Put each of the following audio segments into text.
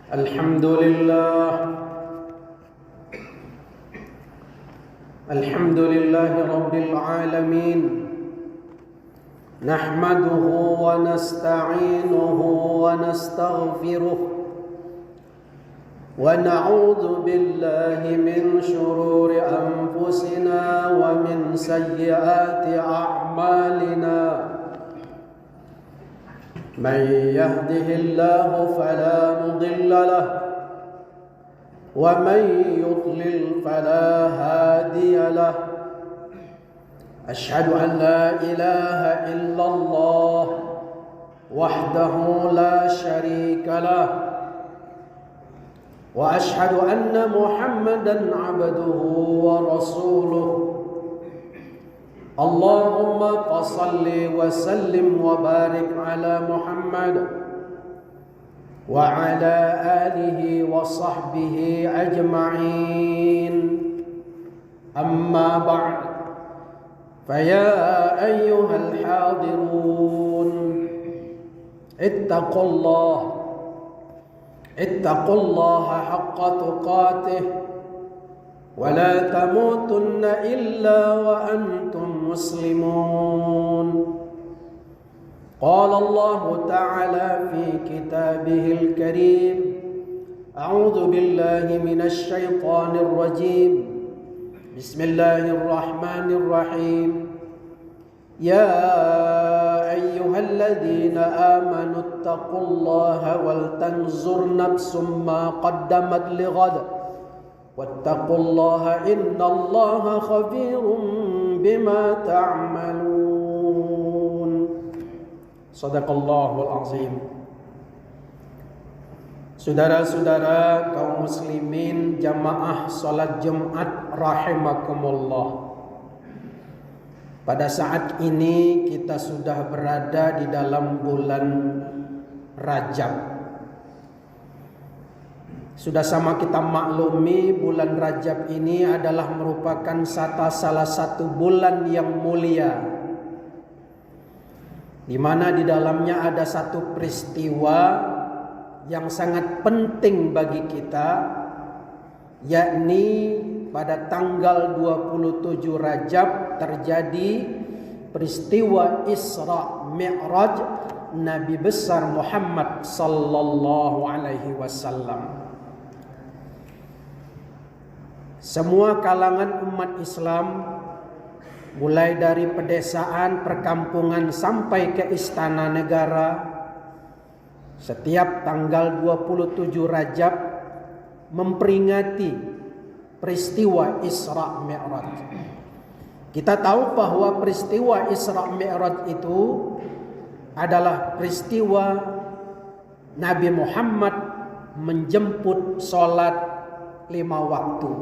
الحمد لله الحمد لله رب العالمين نحمده ونستعينه ونستغفره ونعوذ بالله من شرور أنفسنا ومن سيئات أعمالنا من يهده الله فلا مضل له ومن يضلل فلا هادي له أشهد أن لا إله إلا الله وحده لا شريك له وأشهد أن محمدا عبده ورسوله اللهم صل وسلم وبارك على محمد وعلى آله وصحبه أجمعين أما بعد فيا أيها الحاضرون اتقوا الله حق تقاته ولا تموتن إلا وأنتم مسلمون قال الله تعالى في كتابه الكريم أعوذ بالله من الشيطان الرجيم بسم الله الرحمن الرحيم يا أيها الذين آمنوا اتقوا الله ولتنظر نفس ما قدمت لغد واتقوا الله إن الله خبير بما تعملون صدق الله العظيم. Saudara-saudara kaum muslimin jamaah salat Jumat rahimakumullah. Pada saat ini kita sudah berada di dalam bulan Rajab. Sudah sama kita maklumi bulan Rajab ini adalah merupakan salah satu bulan yang mulia, di mana di dalamnya ada satu peristiwa yang sangat penting bagi kita, yakni pada tanggal 27 Rajab terjadi peristiwa Isra Mi'raj Nabi besar Muhammad sallallahu alaihi wasallam. Semua kalangan umat Islam, mulai dari pedesaan, perkampungan sampai ke istana negara, setiap tanggal 27 Rajab memperingati peristiwa Isra Mi'raj. Kita tahu bahwa peristiwa Isra Mi'raj itu adalah peristiwa Nabi Muhammad menjemput sholat 5 waktu.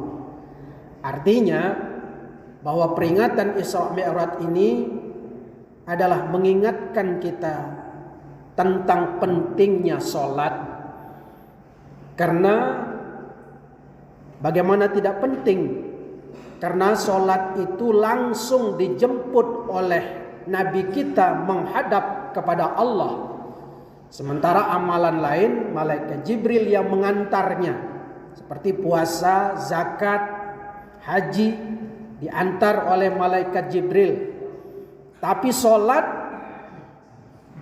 Artinya bahwa peringatan Isra Mi'raj ini adalah mengingatkan kita tentang pentingnya sholat. Karena bagaimana tidak penting? Karena sholat itu langsung dijemput oleh Nabi kita menghadap kepada Allah. Sementara amalan lain malaikat Jibril yang mengantarnya, seperti puasa, zakat, haji diantar oleh malaikat Jibril. Tapi sholat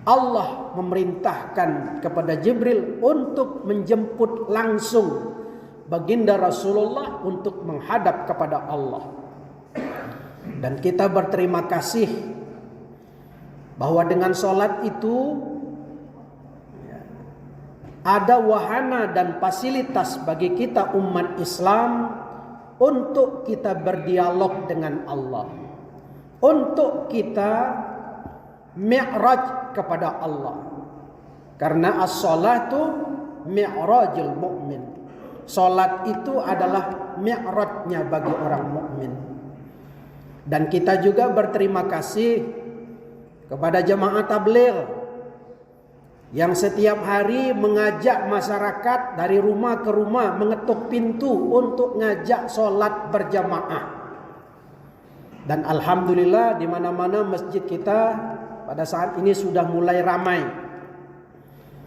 Allah memerintahkan kepada Jibril untuk menjemput langsung baginda Rasulullah untuk menghadap kepada Allah. Dan kita berterima kasih bahwa dengan sholat itu ada wahana dan fasilitas bagi kita umat Islam untuk kita berdialog dengan Allah, untuk kita mi'raj kepada Allah. Karena as-sholatu mi'rajul mu'min. Salat itu adalah mi'rajnya bagi orang mukmin. Dan kita juga berterima kasih kepada jamaah tabligh yang setiap hari mengajak masyarakat dari rumah ke rumah, mengetuk pintu untuk ngajak sholat berjamaah. Dan alhamdulillah di mana-mana masjid kita pada saat ini sudah mulai ramai.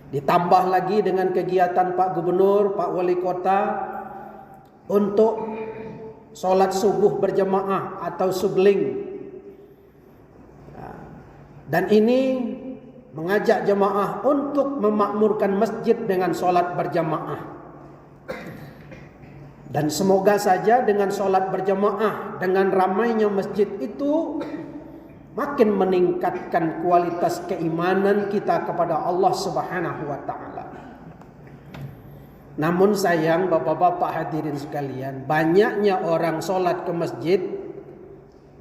Ditambah lagi dengan kegiatan Pak Gubernur, Pak Wali Kota untuk sholat subuh berjamaah atau subling. Dan ini mengajak jemaah untuk memakmurkan masjid dengan sholat berjamaah. Dan semoga saja dengan sholat berjamaah, dengan ramainya masjid itu makin meningkatkan kualitas keimanan kita kepada Allah Subhanahu wa ta'ala. Namun sayang bapak-bapak hadirin sekalian, banyaknya orang sholat ke masjid,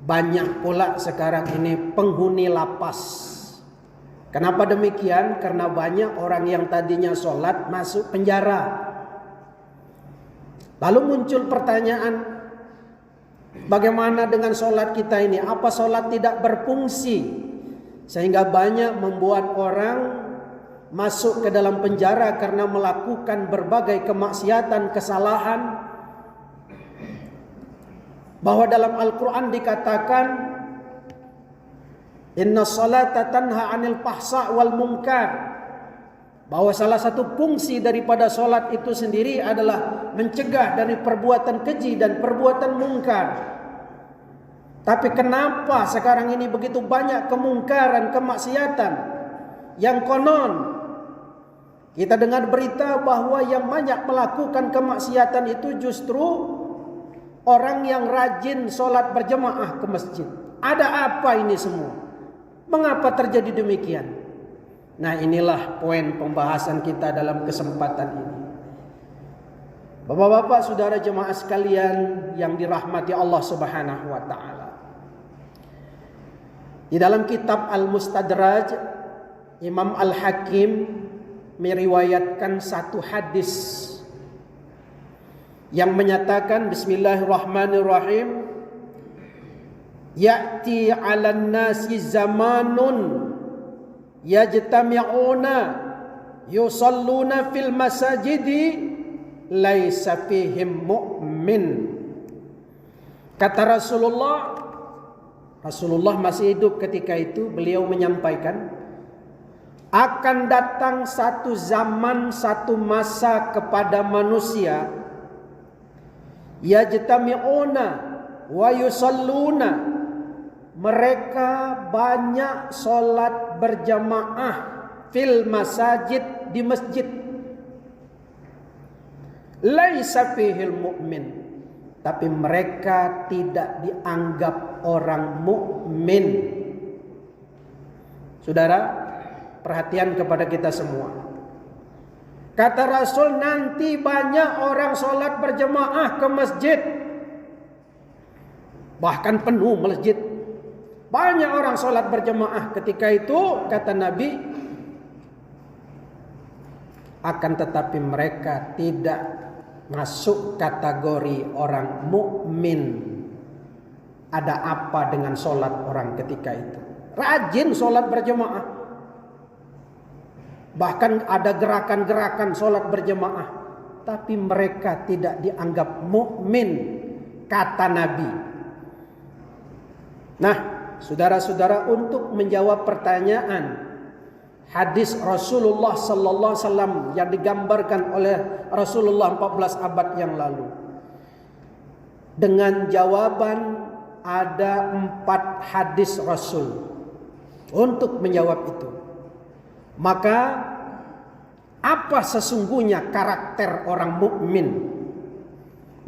banyak pula sekarang ini penghuni lapas. Kenapa demikian? Karena banyak orang yang tadinya sholat masuk penjara. Lalu muncul pertanyaan, bagaimana dengan sholat kita ini? Apa sholat tidak berfungsi? Sehingga banyak membuat orang masuk ke dalam penjara karena melakukan berbagai kemaksiatan, kesalahan. Bahwa dalam Al-Quran dikatakan, Inna salata tanha anil fahsya wal munkar. Bahwa salah satu fungsi daripada solat itu sendiri adalah mencegah dari perbuatan keji dan perbuatan mungkar. Tapi kenapa sekarang ini begitu banyak kemungkaran, kemaksiatan yang konon kita dengar berita bahwa yang banyak melakukan kemaksiatan itu justru orang yang rajin solat berjemaah ke masjid. Ada apa ini semua? Mengapa terjadi demikian? Nah, inilah poin pembahasan kita dalam kesempatan ini. Bapak-bapak, saudara jemaah sekalian yang dirahmati Allah Subhanahu wa taala. Di dalam kitab Al-Mustadraj, Imam Al-Hakim meriwayatkan satu hadis yang menyatakan, bismillahirrahmanirrahim, ya'ti 'alan nasi zamanun yajtami'una yusalluna fil masajidi laisa fihim mu'min. Kata Rasulullah masih hidup ketika itu, beliau menyampaikan, akan datang satu zaman, satu masa kepada manusia, yajtami'una wa yusalluna, mereka banyak solat berjamaah fil masajid, di masjid, laisa fihil mu'min, tapi mereka tidak dianggap orang mukmin. Saudara, perhatian kepada kita semua. Kata Rasul, nanti banyak orang solat berjamaah ke masjid, bahkan penuh masjid. Banyak orang solat berjamaah ketika itu, kata Nabi, akan tetapi mereka tidak masuk kategori orang mukmin. Ada apa dengan solat orang ketika itu? Rajin solat berjamaah, bahkan ada gerakan-gerakan solat berjamaah, tapi mereka tidak dianggap mukmin, kata Nabi. Nah, saudara-saudara, untuk menjawab pertanyaan hadis Rasulullah sallallahu alaihi wasallam yang digambarkan oleh Rasulullah 14 abad yang lalu, dengan jawaban ada 4 hadis Rasul untuk menjawab itu. Maka apa sesungguhnya karakter orang mukmin?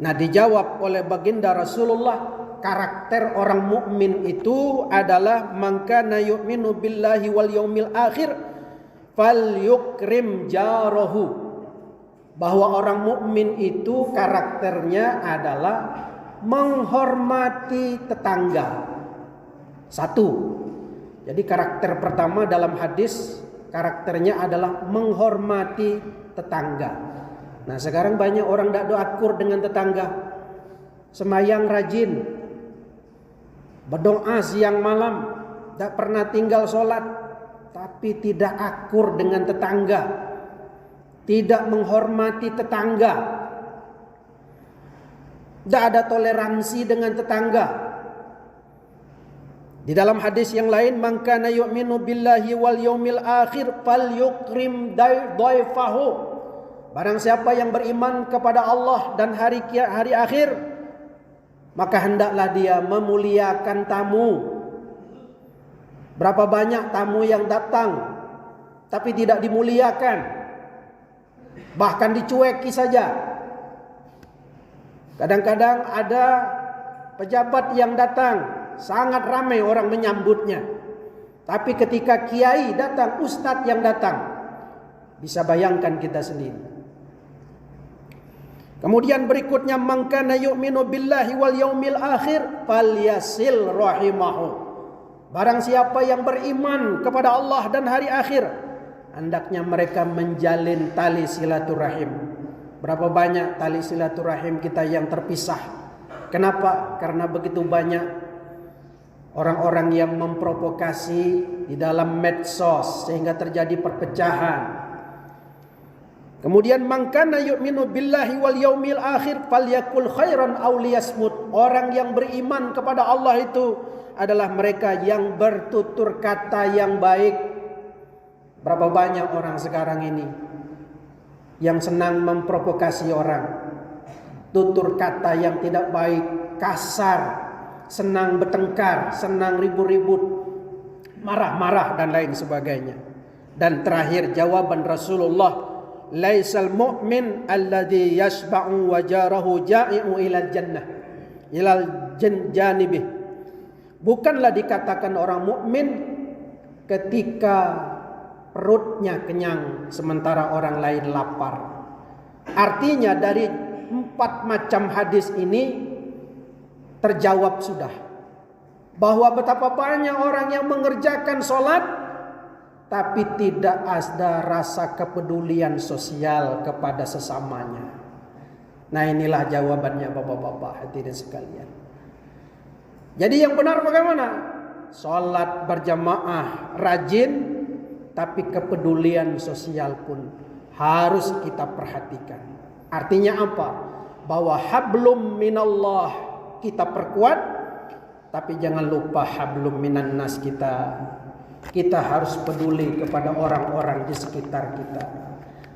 Nah, dijawab oleh baginda Rasulullah, karakter orang mukmin itu adalah man kana yu'minu billahi wal yaumil akhir falyukrim jarahu. Bahwa orang mukmin itu karakternya adalah menghormati tetangga. Satu. Jadi karakter pertama dalam hadis, karakternya adalah menghormati tetangga. Nah, sekarang banyak orang tidak akur dengan tetangga. Semayang rajin, berdoa siang malam, tidak pernah tinggal sholat, tapi tidak akur dengan tetangga, tidak menghormati tetangga, tidak ada toleransi dengan tetangga. Di dalam hadis yang lain, man kana yu'minu billahi wal yaumil akhir falyukrim dhaifahu. Barang siapa yang beriman kepada Allah dan hari akhir, maka hendaklah dia memuliakan tamu. Berapa banyak tamu yang datang tapi tidak dimuliakan, bahkan dicueki saja. Kadang-kadang ada pejabat yang datang, sangat ramai orang menyambutnya. Tapi ketika kiai datang, ustadz yang datang, bisa bayangkan kita sendiri. Kemudian berikutnya, man kana yu'minu billahi wal yaumil akhir falyasil rahimahu. Barang siapa yang beriman kepada Allah dan hari akhir, hendaknya mereka menjalin tali silaturahim. Berapa banyak tali silaturahim kita yang terpisah. Kenapa? Karena begitu banyak orang-orang yang memprovokasi di dalam medsos sehingga terjadi perpecahan. Kemudian, man kana yu'minu billahi wal yaumil akhir falyakul khairan aw liyasmut. Orang yang beriman kepada Allah itu adalah mereka yang bertutur kata yang baik. Berapa banyak orang sekarang ini yang senang memprovokasi orang, tutur kata yang tidak baik, kasar, senang bertengkar, senang ribut-ribut, marah-marah dan lain sebagainya. Dan terakhir jawaban Rasulullah, laisal mu'min alladhi yashba'u wajarahu ja'i'u ilal jannah ilal janibih. Bukanlah dikatakan orang mukmin ketika perutnya kenyang sementara orang lain lapar. Artinya dari 4 macam hadis ini terjawab sudah bahwa betapa banyak orang yang mengerjakan sholat tapi tidak ada rasa kepedulian sosial kepada sesamanya. Nah, inilah jawabannya bapak-bapak hadirin sekalian. Jadi yang benar bagaimana? Sholat berjamaah rajin, tapi kepedulian sosial pun harus kita perhatikan. Artinya apa? Bahwa hablum minallah kita perkuat, tapi jangan lupa hablum minan nas kita. Kita harus peduli kepada orang-orang di sekitar kita.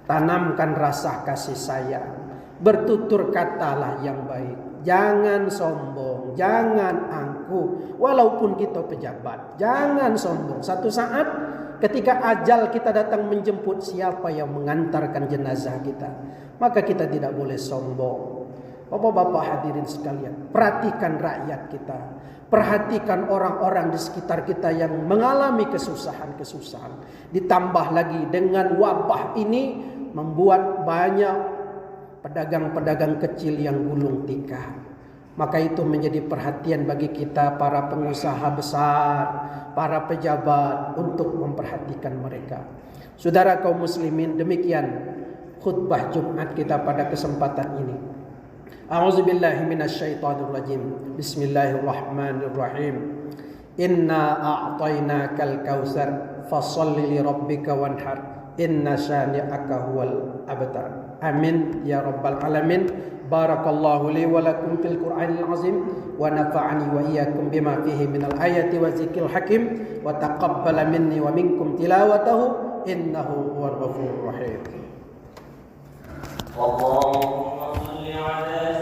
Tanamkan rasa kasih sayang. Bertutur katalah yang baik. Jangan sombong, jangan angkuh. Walaupun kita pejabat, jangan sombong. Satu saat ketika ajal kita datang menjemput, siapa yang mengantarkan jenazah kita? Maka kita tidak boleh sombong. Bapak-bapak hadirin sekalian, perhatikan rakyat kita. Perhatikan orang-orang di sekitar kita yang mengalami kesusahan-kesusahan. Ditambah lagi dengan wabah ini membuat banyak pedagang-pedagang kecil yang gulung tikar. Maka itu menjadi perhatian bagi kita para pengusaha besar, para pejabat untuk memperhatikan mereka. Saudara kaum muslimin, demikian khutbah Jumat kita pada kesempatan ini. A'udzubillahi minasyaitonirrajim. Bismillahirrahmanirrahim. Inna a'tainakal kautsar fasholli li rabbika wanhar. Inna syani'aka huwal abtar. Amin ya rabbal alamin. Barakallahu li wa lakum fil Qur'anil azim wa nafa'ani wa iyyakum bima fihi minal ayati wa zikril hakim wa taqabbala minni wa minkum tilawatahu innahu huwal ghafurur rahim. Allahumma shalli ala